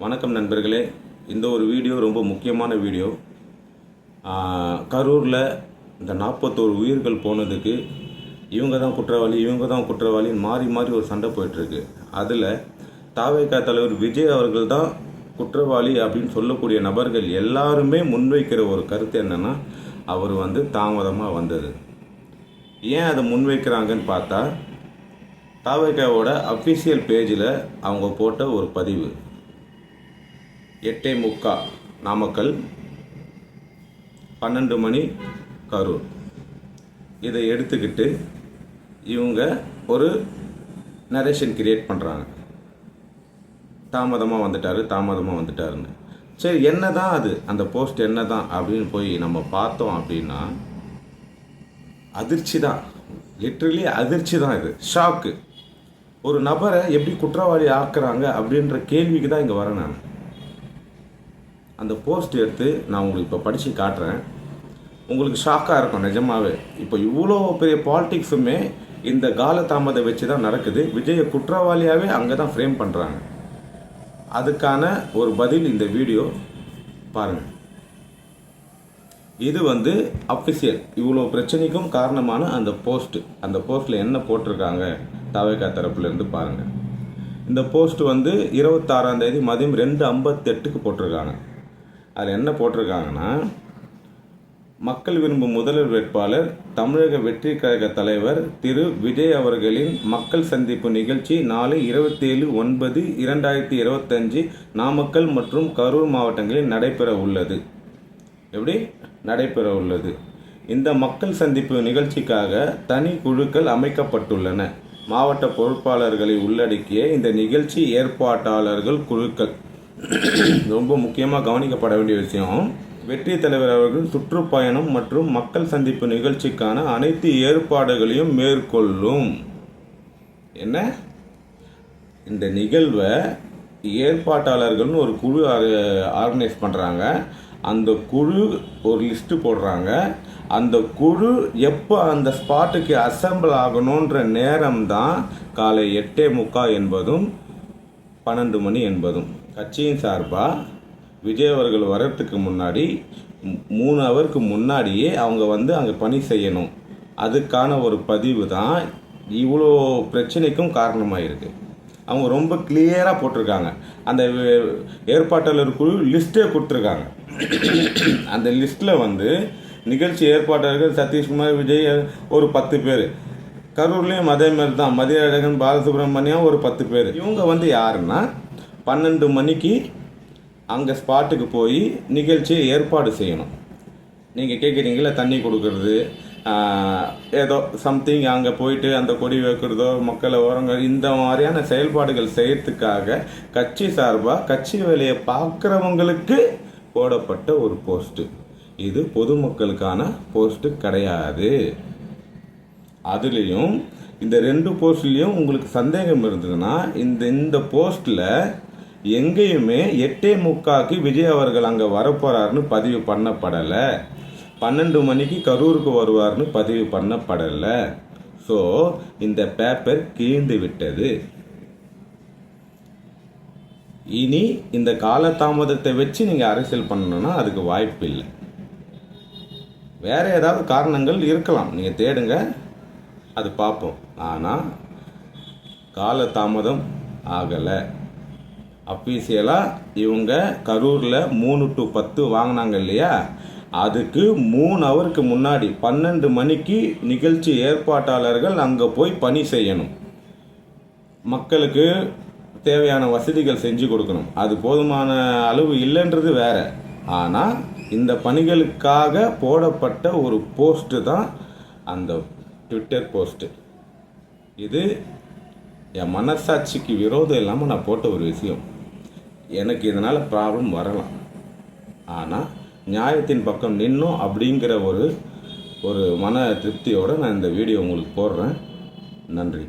வணக்கம் நண்பர்களே. இந்த ஒரு வீடியோ ரொம்ப முக்கியமான வீடியோ. கரூரில் இந்த 41 உயிர்கள் போனதுக்கு இவங்க தான் குற்றவாளின்னு மாறி மாறி ஒரு சண்டை போயிட்டுருக்கு. அதில் தாவேகா தலைவர் விஜய் அவர்கள் தான் குற்றவாளி அப்படின்னு சொல்லக்கூடிய நபர்கள் எல்லாருமே முன்வைக்கிற ஒரு கருத்து என்னென்னா, அவர் தாமதமாக வந்தது. ஏன் அதை முன்வைக்கிறாங்கன்னு பார்த்தா, தாவேகாவோட அஃபிஷியல் பேஜில் அவங்க போட்ட ஒரு பதிவு 8:45 நாமக்கல், 12 மணி கரூர். இதை எடுத்துக்கிட்டு இவங்க ஒரு நரேஷன் கிரியேட் பண்ணுறாங்க. தாமதமாக வந்துட்டாருன்னு. சரி, என்ன தான் அது, அந்த போஸ்ட் என்ன தான் அப்படின்னு போய் நம்ம பார்த்தோம் அப்படின்னா, அதிர்ச்சி தான், லிட்ரலி அதிர்ச்சி தான். இது ஷாக்கு. ஒரு நபரை எப்படி குற்றவாளி ஆக்குறாங்க அப்படின்ற கேள்விக்கு தான் இங்கே வரேன் நான். அந்த போஸ்ட் எடுத்து நான் உங்களுக்கு இப்போ படித்து காட்டுறேன். உங்களுக்கு ஷாக்காக இருக்கும் நிஜமாகவே. இப்போ இவ்வளோ பெரிய பாலிடிக்ஸுமே இந்த காலதாமதம் வச்சு தான் நடக்குது. விஜயை குற்றவாளியாகவே அங்கே தான் ஃப்ரேம் பண்ணுறாங்க. அதுக்கான ஒரு பதில் இந்த வீடியோ பாருங்கள். இது அஃபிஷியல், இவ்வளோ பிரச்சனைக்கும் காரணமான அந்த போஸ்ட்டில் என்ன போட்டிருக்காங்க தாவேகா தரப்புலேருந்து பாருங்கள். இந்த போஸ்ட் 26ஆம் தேதி மதியம் 2:58 போட்டிருக்காங்க. அதில் என்ன போட்டிருக்காங்கன்னா, மக்கள் விரும்பும் முதல்வர் வேட்பாளர் தமிழக வெற்றி கழக தலைவர் திரு விஜய் அவர்களின் மக்கள் சந்திப்பு நிகழ்ச்சி நாளை 27/9/2025 நாமக்கல் மற்றும் கரூர் மாவட்டங்களில் நடைபெற உள்ளது. இந்த மக்கள் சந்திப்பு நிகழ்ச்சிக்காக தனி குழுக்கள் அமைக்கப்பட்டுள்ளன. மாவட்ட பொறுப்பாளர்களை உள்ளடக்கிய இந்த நிகழ்ச்சி ஏற்பாட்டாளர்கள் குழுக்கள். ரொம்ப முக்கியமாக கவனிக்கப்பட வேண்டிய விஷயம், வெற்றி தலைவர் அவர்கள் சுற்றுப்பயணம் மற்றும் மக்கள் சந்திப்பு நிகழ்ச்சிக்கான அனைத்து ஏற்பாடுகளையும் மேற்கொள்ளும். என்ன, இந்த நிகழ்வை ஏற்பாட்டாளர்கள்னு ஒரு குழு ஆர்கனைஸ் பண்ணுறாங்க. அந்த குழு ஒரு லிஸ்ட்டு போடுறாங்க. அந்த குழு எப்போ அந்த ஸ்பாட்டுக்கு அசம்பிள் ஆகணுன்ற நேரம் தான் காலை 8:45 என்பதும் 12 மணி என்பதும். கட்சியின் சார்பாக விஜய் அவர்கள் வர்றதுக்கு முன்னாடி 3 ஹவருக்கு முன்னாடியே அவங்க அங்கே பணி செய்யணும். அதுக்கான ஒரு பதிவு தான் இவ்வளோ பிரச்சனைக்கும் காரணமாக இருக்குது. அவங்க ரொம்ப கிளியராக போட்டிருக்காங்க. அந்த ஏற்பாட்டாளர் குழு லிஸ்ட்டே கொடுத்துருக்காங்க. அந்த லிஸ்ட்டில் நிகழ்ச்சி ஏற்பாட்டாளர்கள் சதீஷ்குமார், விஜய் ஒரு 10 பேர். கரூர்லேயும் அதே மாதிரி தான், மதியழகன், பாலசுப்ரமணியம் ஒரு 10 பேர். இவங்க யாருன்னா 12 மணிக்கு அங்கே ஸ்பாட்டுக்கு போய் நிகழ்ச்சியை ஏற்பாடு செய்யணும். நீங்கள் கேட்குறீங்களா, தண்ணி கொடுக்கறது, ஏதோ சம்திங் அங்கே போயிட்டு அந்த கொடி வைக்கிறதோ, மக்களை ஓரங்கள், இந்த மாதிரியான செயல்பாடுகள் செய்யறதுக்காக கட்சி சார்பாக கட்சி வேலையை பார்க்குறவங்களுக்கு போடப்பட்ட ஒரு போஸ்ட்டு. இது பொதுமக்களுக்கான போஸ்ட்டு கிடையாது. அதுலேயும் இந்த 2 போஸ்ட்லேயும் உங்களுக்கு சந்தேகம் இருந்ததுன்னா, இந்த போஸ்ட்டில் எங்கேயுமே 8:45 விஜய் அவர்கள் அங்கே வரப்போகிறாருன்னு பதிவு பண்ணப்படலை. 12 மணிக்கு கரூருக்கு வருவார்னு பதிவு பண்ணப்படலை. ஸோ இந்த பேப்பர் கீழ்ந்து விட்டது. இனி இந்த காலதாமதத்தை வச்சு நீங்கள் அரசியல் பண்ணணும்னா அதுக்கு வாய்ப்பு இல்லை. வேறு ஏதாவது காரணங்கள் இருக்கலாம், நீங்கள் தேடுங்க, அது பார்ப்போம். ஆனால் காலதாமதம் ஆகலை. அஃபீஷியலாக இவங்க கரூரில் 3 to 10 வாங்கினாங்க இல்லையா, அதுக்கு 3 ஹவருக்கு முன்னாடி 12 மணிக்கு நிகழ்ச்சி ஏற்பாட்டாளர்கள் அங்கே போய் பணி செய்யணும். மக்களுக்கு தேவையான வசதிகள் செஞ்சு கொடுக்கணும். அது போதுமான அளவு இல்லைன்றது வேற. ஆனால் இந்த பணிகளுக்காக போடப்பட்ட ஒரு போஸ்ட்டு தான் அந்த ட்விட்டர் போஸ்ட்டு. இது என் மனசாட்சிக்கு விரோதம் இல்லாமல் நான் போட்ட ஒரு விஷயம். எனக்கு இதனால் ப்ராப்ளம் வரலாம். ஆனால் நியாயத்தின் பக்கம் நின்னோம் அப்படிங்கிற ஒரு மன திருப்தியோடு நான் இந்த வீடியோ உங்களுக்கு போடுறேன். நன்றி.